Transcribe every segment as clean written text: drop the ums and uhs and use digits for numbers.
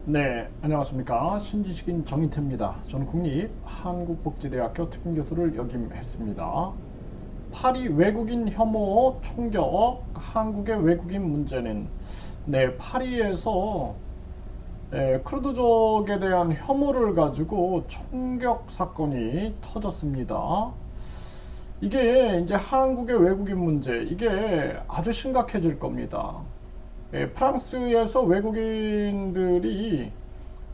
네, 안녕하십니까. 신지식인 정인태입니다. 저는 국립한국복지대학교 특임교수를 역임했습니다. 파리 외국인 혐오 총격, 한국의 외국인 문제는 파리에서 크루드족에 대한 혐오를 가지고 총격 사건이 터졌습니다. 이게 이제 한국의 외국인 문제, 이게 아주 심각해질 겁니다. 프랑스에서 외국인들이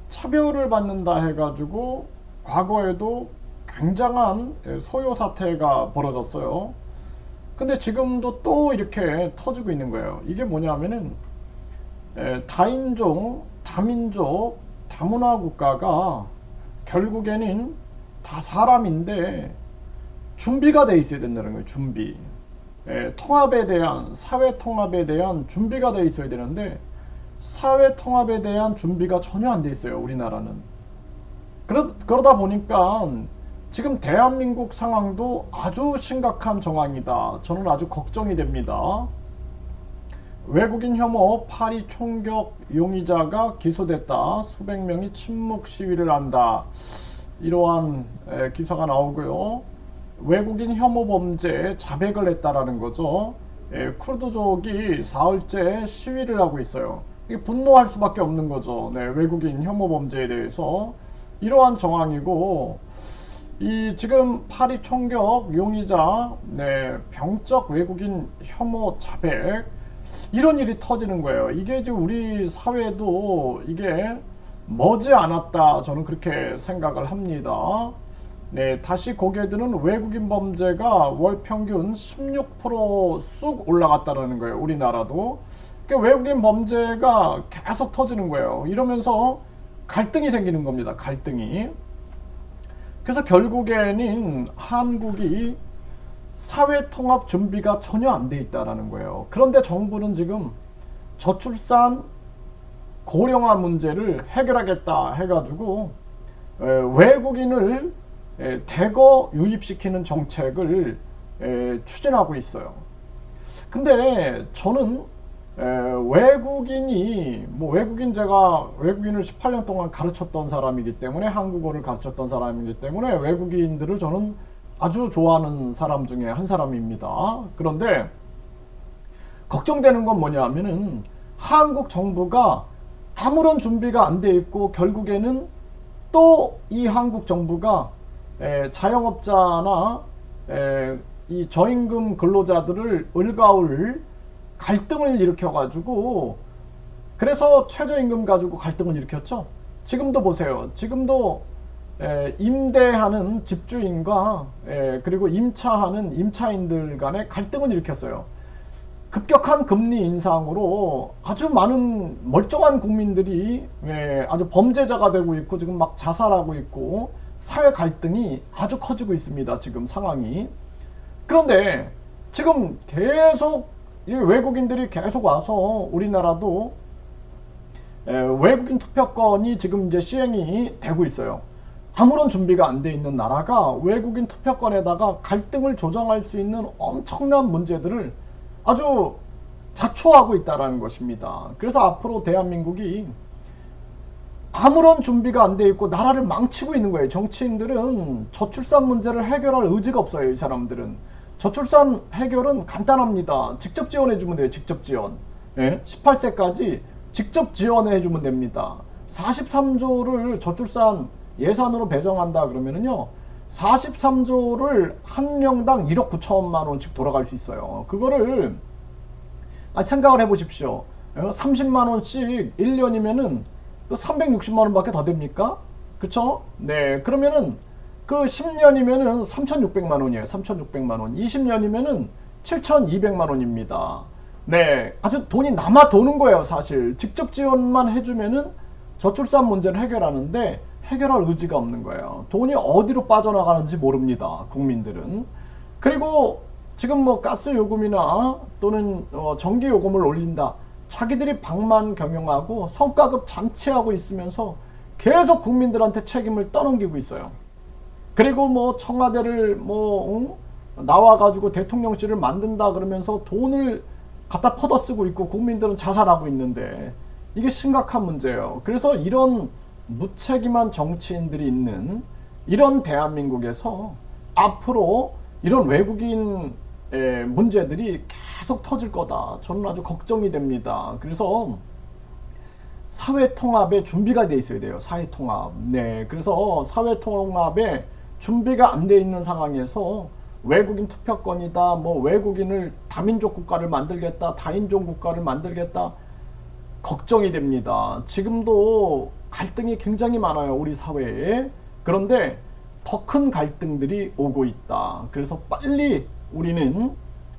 차별을 받는다 해가지고 과거에도 굉장한 소요 사태가 벌어졌어요. 근데 지금도 또 이렇게 터지고 있는 거예요. 이게 뭐냐면은 다인종, 다민족, 다문화 국가가 결국에는 다 사람인데 준비가 돼 있어야 된다는 거예요. 준비. 통합에 대한, 사회 통합에 대한 준비가 돼 있어야 되는데 사회 통합에 대한 준비가 전혀 안 돼 있어요. 우리나라는. 그러다 보니까 지금 대한민국 상황도 아주 심각한 정황이다. 저는 아주 걱정이 됩니다. 외국인 혐오 파리 총격 용의자가 기소됐다. 수백 명이 침묵 시위를 한다. 이러한 기사가 나오고요. 외국인 혐오 범죄에 자백을 했다라는 거죠. 쿠르드족이 사흘째 시위를 하고 있어요. 이게 분노할 수밖에 없는 거죠. 외국인 혐오 범죄에 대해서 이러한 정황이고, 이 지금 파리 총격 용의자, 병적 외국인 혐오 자백, 이런 일이 터지는 거예요. 이게 지금 우리 사회도 이게 머지않았다, 저는 그렇게 생각을 합니다. 다시 고개 드는 외국인 범죄가 월 평균 16%쑥 올라갔다는 거예요. 우리나라도. 그러니까 외국인 범죄가 계속 터지는 거예요. 이러면서 갈등이 생기는 겁니다. 갈등이. 그래서 결국에는 한국이 사회통합 준비가 전혀 안 돼 있다는 거예요. 그런데 정부는 지금 저출산 고령화 문제를 해결하겠다 해가지고 외국인을 대거 유입시키는 정책을 추진하고 있어요. 근데 저는 제가 외국인을 18년 동안 가르쳤던 사람이기 때문에, 한국어를 가르쳤던 사람이기 때문에 외국인들을 저는 아주 좋아하는 사람 중에 한 사람입니다. 그런데 걱정되는 건 뭐냐면은 한국 정부가 아무런 준비가 안 돼 있고 결국에는 또 이 한국 정부가 자영업자나 이 저임금 근로자들을 을가울 갈등을 일으켜가지고, 그래서 최저임금 가지고 갈등을 일으켰죠. 지금도 보세요. 지금도 임대하는 집주인과 그리고 임차하는 임차인들 간에 갈등을 일으켰어요. 급격한 금리 인상으로 아주 많은 멀쩡한 국민들이 아주 범죄자가 되고 있고, 지금 막 자살하고 있고, 사회 갈등이 아주 커지고 있습니다. 지금 상황이. 그런데 지금 계속 외국인들이 계속 와서 우리나라도 외국인 투표권이 지금 이제 시행이 되고 있어요. 아무런 준비가 안 돼 있는 나라가 외국인 투표권에다가 갈등을 조정할 수 있는 엄청난 문제들을 아주 자초하고 있다는 것입니다. 그래서 앞으로 대한민국이 아무런 준비가 안 돼 있고 나라를 망치고 있는 거예요. 정치인들은 저출산 문제를 해결할 의지가 없어요. 이 사람들은. 저출산 해결은 간단합니다. 직접 지원해 주면 돼요. 직접 지원. 18세까지 직접 지원해 주면 됩니다. 43조를 저출산 예산으로 배정한다 그러면은요, 43조를 한 명당 1억 9천만 원씩 돌아갈 수 있어요. 그거를 생각을 해보십시오. 30만 원씩 1년이면은 그 360만 원밖에 더 됩니까? 그쵸? 그러면은 그 10년이면은 3,600만 원이에요. 3,600만 원. 20년이면은 7,200만 원입니다. 아주 돈이 남아 도는 거예요, 사실. 직접 지원만 해주면은 저출산 문제를 해결하는데 해결할 의지가 없는 거예요. 돈이 어디로 빠져나가는지 모릅니다, 국민들은. 그리고 지금 뭐 가스 요금이나 또는 전기 요금을 올린다. 자기들이 방만 경영하고 성과급 잔치하고 있으면서 계속 국민들한테 책임을 떠넘기고 있어요. 그리고 뭐 청와대를 나와가지고 대통령실을 만든다 그러면서 돈을 갖다 퍼다 쓰고 있고 국민들은 자살하고 있는데, 이게 심각한 문제예요. 그래서 이런 무책임한 정치인들이 있는 이런 대한민국에서 앞으로 이런 외국인 문제들이 계속 터질 거다. 저는 아주 걱정이 됩니다. 그래서 사회 통합에 준비가 돼 있어야 돼요. 사회 통합. 네. 그래서 사회 통합에 준비가 안 돼 있는 상황에서 외국인 투표권이다. 뭐 외국인을 다민족 국가를 만들겠다. 다인종 국가를 만들겠다. 걱정이 됩니다. 지금도 갈등이 굉장히 많아요. 우리 사회에. 그런데 더 큰 갈등들이 오고 있다. 그래서 빨리 우리는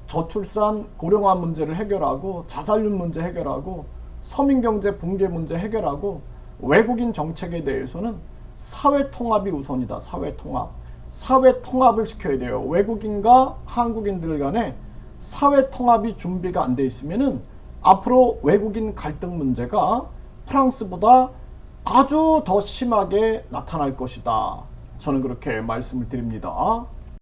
저출산 고령화 문제를 해결하고 자살률 문제 해결하고 서민경제 붕괴 문제 해결하고 외국인 정책에 대해서는 사회통합이 우선이다. 사회통합. 사회통합을 시켜야 돼요. 외국인과 한국인들 간에 사회통합이 준비가 안 돼 있으면은 앞으로 외국인 갈등 문제가 프랑스보다 아주 더 심하게 나타날 것이다. 저는 그렇게 말씀을 드립니다.